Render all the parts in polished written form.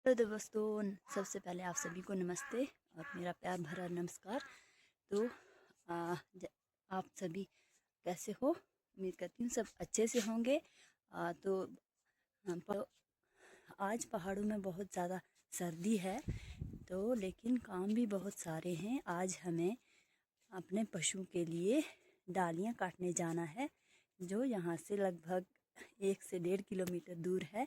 Hello दोस्तों, सबसे पहले आप सभी को नमस्ते और मेरा प्यार भरा नमस्कार। तो आ, ज- आप सभी कैसे हो? उम्मीद करती हूँ सब अच्छे से होंगे। तो आज पहाड़ों में बहुत ज़्यादा सर्दी है, तो लेकिन काम भी बहुत सारे हैं। आज हमें अपने पशु के लिए डालियाँ काटने जाना है, जो यहाँ से लगभग 1 से 1.5 किलोमीटर दूर है।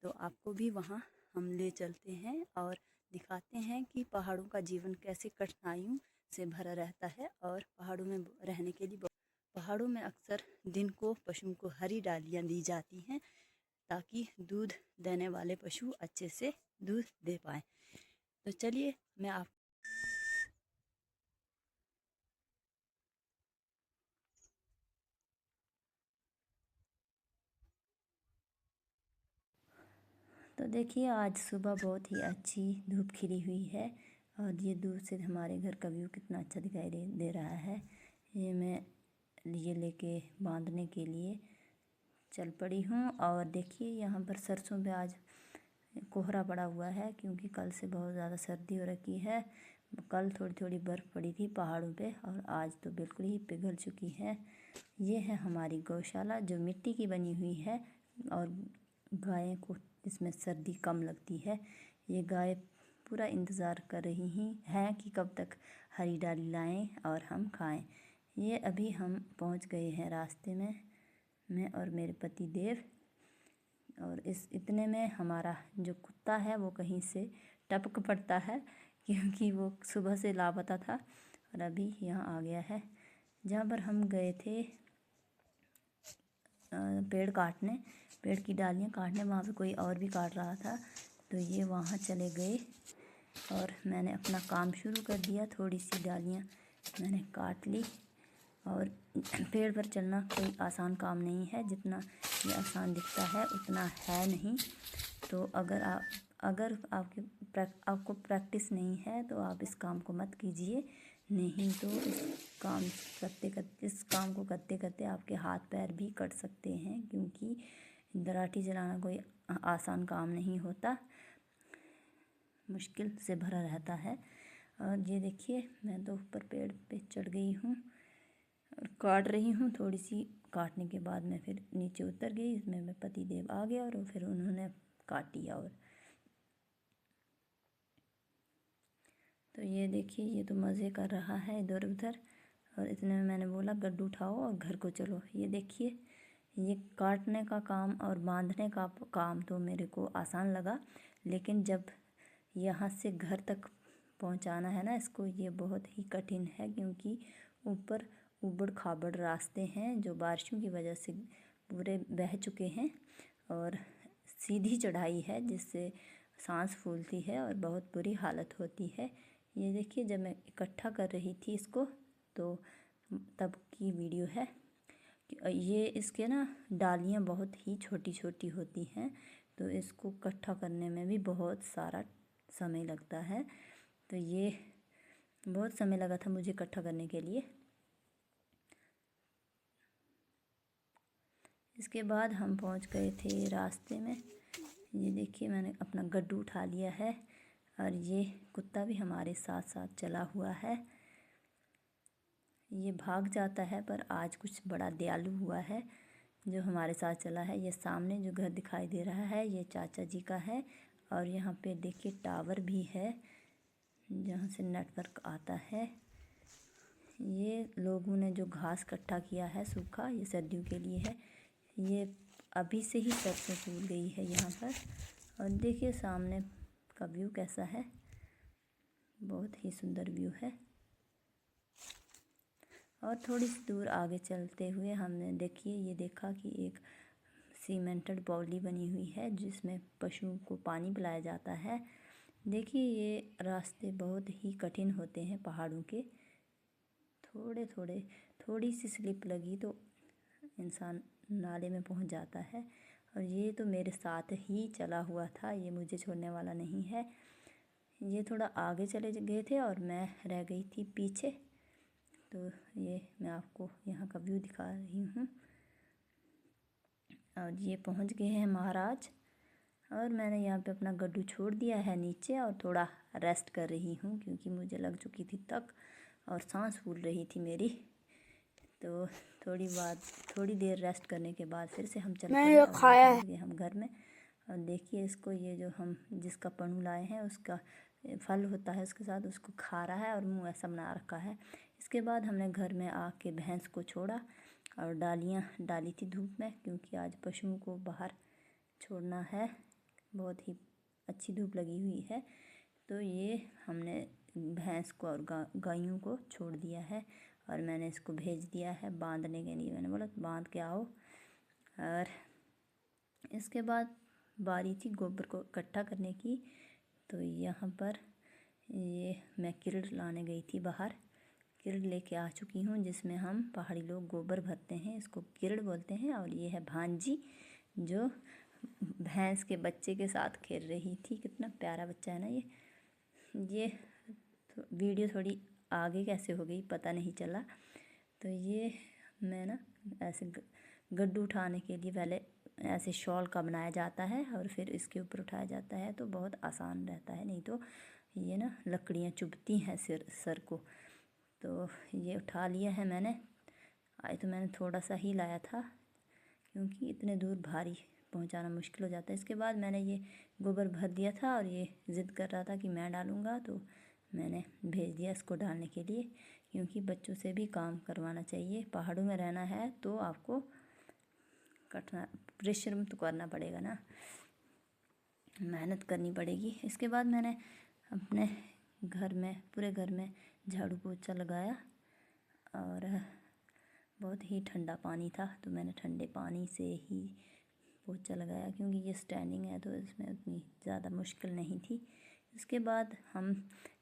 तो आपको भी वहाँ हम ले चलते हैं और दिखाते हैं कि पहाड़ों का जीवन कैसे कठिनाइयों से भरा रहता है। और पहाड़ों में रहने के लिए पहाड़ों में अक्सर दिन को पशुओं को हरी डालियाँ दी जाती हैं, ताकि दूध देने वाले पशु अच्छे से दूध दे पाएँ। तो चलिए मैं आप तो देखिए, आज सुबह बहुत ही अच्छी धूप खिली हुई है और ये दूर से हमारे घर का व्यू कितना अच्छा दिखाई दे रहा है। ये मैं ये लेके बांधने के लिए चल पड़ी हूँ। और देखिए, यहाँ पर सरसों पे आज कोहरा पड़ा हुआ है, क्योंकि कल से बहुत ज़्यादा सर्दी हो रखी है। कल थोड़ी थोड़ी बर्फ़ पड़ी थी पहाड़ों पे और आज तो बिल्कुल ही पिघल चुकी है। ये है हमारी गौशाला, जो मिट्टी की बनी हुई है और गायों को इसमें सर्दी कम लगती है। ये गाय पूरा इंतज़ार कर रही ही हैं कि कब तक हरी डाली लाएं और हम खाएं। ये अभी हम पहुंच गए हैं रास्ते में, मैं और मेरे पति देव। और इस इतने में हमारा जो कुत्ता है वो कहीं से टपक पड़ता है, क्योंकि वो सुबह से लापता था और अभी यहाँ आ गया है। जहाँ पर हम गए थे पेड़ की डालियाँ काटने, वहाँ पे कोई और भी काट रहा था, तो ये वहाँ चले गए और मैंने अपना काम शुरू कर दिया। थोड़ी सी डालियाँ मैंने काट ली। और पेड़ पर चलना कोई आसान काम नहीं है, जितना ये आसान दिखता है उतना है नहीं। तो अगर आपको प्रैक्टिस नहीं है तो आप इस काम को मत कीजिए, नहीं तो इस काम को करते करते आपके हाथ पैर भी कट सकते हैं, क्योंकि दराटी चलाना कोई आसान काम नहीं होता, मुश्किल से भरा रहता है। और ये देखिए, मैं तो ऊपर पेड़ पे चढ़ गई हूँ और काट रही हूँ। थोड़ी सी काटने के बाद मैं फिर नीचे उतर गई, इसमें मेरे पति देव आ गया और फिर उन्होंने काटी। और तो ये देखिए, ये तो मज़े कर रहा है इधर उधर। और इतने में मैंने बोला गड्ढू उठाओ और घर को चलो। ये देखिए, ये काटने का काम और बांधने का काम तो मेरे को आसान लगा, लेकिन जब यहाँ से घर तक पहुँचाना है ना इसको, ये बहुत ही कठिन है, क्योंकि ऊपर ऊबड़ खाबड़ रास्ते हैं जो बारिशों की वजह से पूरे बह चुके हैं और सीधी चढ़ाई है, जिससे सांस फूलती है और बहुत बुरी हालत होती है। ये देखिए, जब मैं इकट्ठा कर रही थी इसको, तो तब की वीडियो है। ये इसके ना डालियाँ बहुत ही छोटी छोटी होती हैं, तो इसको इकट्ठा करने में भी बहुत सारा समय लगता है। तो ये बहुत समय लगा था मुझे इकट्ठा करने के लिए। इसके बाद हम पहुंच गए थे रास्ते में। ये देखिए, मैंने अपना गड्ढू उठा लिया है और ये कुत्ता भी हमारे साथ साथ चला हुआ है। ये भाग जाता है, पर आज कुछ बड़ा दयालु हुआ है जो हमारे साथ चला है। ये सामने जो घर दिखाई दे रहा है, ये चाचा जी का है। और यहाँ पे देखिए टावर भी है, जहाँ से नेटवर्क आता है। ये लोगों ने जो घास इकट्ठा किया है सूखा, ये सर्दियों के लिए है। ये अभी से ही सरसों फूल गई है यहाँ पर। और देखिए सामने का व्यू कैसा है, बहुत ही सुंदर व्यू है। और थोड़ी सी दूर आगे चलते हुए हमने देखिए ये देखा कि एक सीमेंटेड बाउली बनी हुई है, जिसमें पशुओं को पानी पिलाया जाता है। देखिए, ये रास्ते बहुत ही कठिन होते हैं पहाड़ों के। थोड़ी सी स्लिप लगी तो इंसान नाले में पहुंच जाता है। और ये तो मेरे साथ ही चला हुआ था, ये मुझे छोड़ने वाला नहीं है। ये थोड़ा आगे चले गए थे और मैं रह गई थी पीछे। तो ये मैं आपको यहाँ का व्यू दिखा रही हूँ। और ये पहुँच गए हैं महाराज, और मैंने यहाँ पे अपना गड्ढू छोड़ दिया है नीचे और थोड़ा रेस्ट कर रही हूँ क्योंकि मुझे लग चुकी थी तक और सांस फूल रही थी मेरी। तो थोड़ी देर रेस्ट करने के बाद फिर से हम चल पड़े और पहुँच गए हम घर में। और देखिए इसको, ये जो हम जिसका पन्नू लाए हैं उसका फल होता है उसके साथ, उसको खा रहा है और मुंह ऐसा बना रखा है। इसके बाद हमने घर में आके भैंस को छोड़ा और डालियाँ डाली थी धूप में क्योंकि आज पशुओं को बाहर छोड़ना है, बहुत ही अच्छी धूप लगी हुई है। तो ये हमने भैंस को और गायों को छोड़ दिया है और मैंने इसको भेज दिया है बांधने के लिए। मैंने बोला बांध के आओ। और इसके बाद बारी थी गोबर को इकट्ठा करने की। तो यहाँ पर ये मैं किरड़ लाने गई थी बाहर, किरड़ लेके आ चुकी हूँ जिसमें हम पहाड़ी लोग गोबर भरते हैं, इसको किरड़ बोलते हैं। और ये है भांजी जो भैंस के बच्चे के साथ खेल रही थी। कितना प्यारा बच्चा है ना ये वीडियो थोड़ी आगे कैसे हो गई पता नहीं चला। तो ये मैं ना ऐसे गड्ढू उठाने के लिए पहले ऐसे शॉल का बनाया जाता है और फिर इसके ऊपर उठाया जाता है तो बहुत आसान रहता है, नहीं तो ये ना लकड़ियाँ चुभती हैं सर को। तो ये उठा लिया है मैंने। आज तो मैंने थोड़ा सा ही लाया था क्योंकि इतने दूर भारी पहुंचाना मुश्किल हो जाता है। इसके बाद मैंने ये गोबर भर दिया था और ये ज़िद कर रहा था कि मैं डालूँगा, तो मैंने भेज दिया इसको डालने के लिए क्योंकि बच्चों से भी काम करवाना चाहिए। पहाड़ों में रहना है तो आपको परिश्रम तो करना पड़ेगा ना, मेहनत करनी पड़ेगी। इसके बाद मैंने अपने घर में पूरे घर में झाड़ू पोछा लगाया और बहुत ही ठंडा पानी था तो मैंने ठंडे पानी से ही पोछा लगाया क्योंकि ये स्टैंडिंग है तो इसमें उतनी ज़्यादा मुश्किल नहीं थी। इसके बाद हम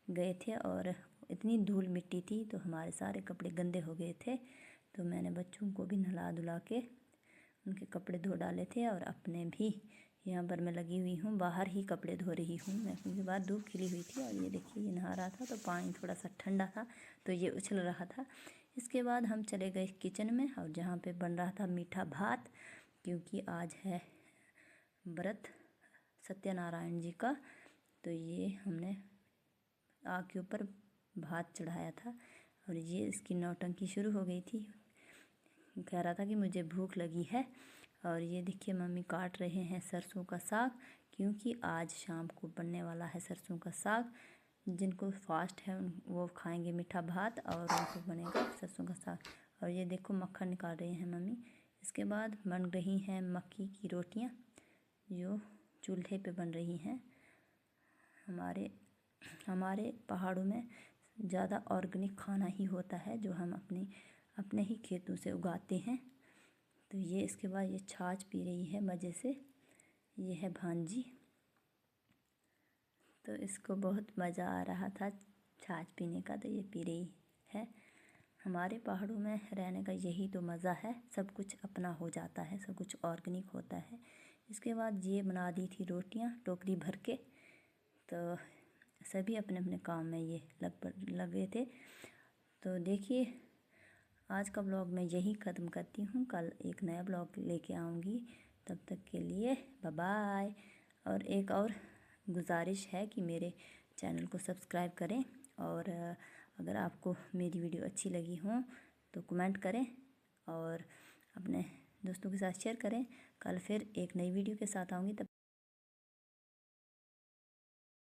गए थे और इतनी धूल मिट्टी थी तो हमारे सारे कपड़े गंदे हो गए थे। तो मैंने बच्चों को भी नहला धुला के उनके कपड़े धो डाले थे और अपने भी यहाँ पर मैं लगी हुई हूँ, बाहर ही कपड़े धो रही हूँ मैं क्योंकि बाहर धूप खिली हुई थी। और ये देखिए ये नहा रहा था तो पानी थोड़ा सा ठंडा था तो ये उछल रहा था। इसके बाद हम चले गए किचन में और जहाँ पे बन रहा था मीठा भात क्योंकि आज है व्रत सत्यनारायण जी का। तो ये हमने आग के ऊपर भात चढ़ाया था और ये इसकी नौटंकी शुरू हो गई थी, कह रहा था कि मुझे भूख लगी है। और ये देखिए मम्मी काट रहे हैं सरसों का साग क्योंकि आज शाम को बनने वाला है सरसों का साग। जिनको फास्ट है वो खाएंगे मीठा भात और उनको बनेगा सरसों का साग। और ये देखो मक्खन निकाल रहे हैं मम्मी। इसके बाद बन रही हैं मक्की की रोटियां जो चूल्हे पे बन रही हैं। हमारे पहाड़ों में ज़्यादा ऑर्गेनिक खाना ही होता है जो हम अपने ही खेतों से उगाते हैं। तो ये इसके बाद ये छाछ पी रही है मज़े से, ये है भांजी। तो इसको बहुत मज़ा आ रहा था छाछ पीने का तो ये पी रही है। हमारे पहाड़ों में रहने का यही तो मज़ा है, सब कुछ अपना हो जाता है, सब कुछ ऑर्गेनिक होता है। इसके बाद ये बना दी थी रोटियां टोकरी भर के। तो सभी अपने अपने काम में ये लगे थे। तो देखिए आज का ब्लॉग मैं यही ख़त्म करती हूँ, कल एक नया ब्लॉग लेके आऊँगी। तब तक के लिए बाय बाय। और एक और गुजारिश है कि मेरे चैनल को सब्सक्राइब करें और अगर आपको मेरी वीडियो अच्छी लगी हो तो कमेंट करें और अपने दोस्तों के साथ शेयर करें। कल फिर एक नई वीडियो के साथ आऊँगी। तब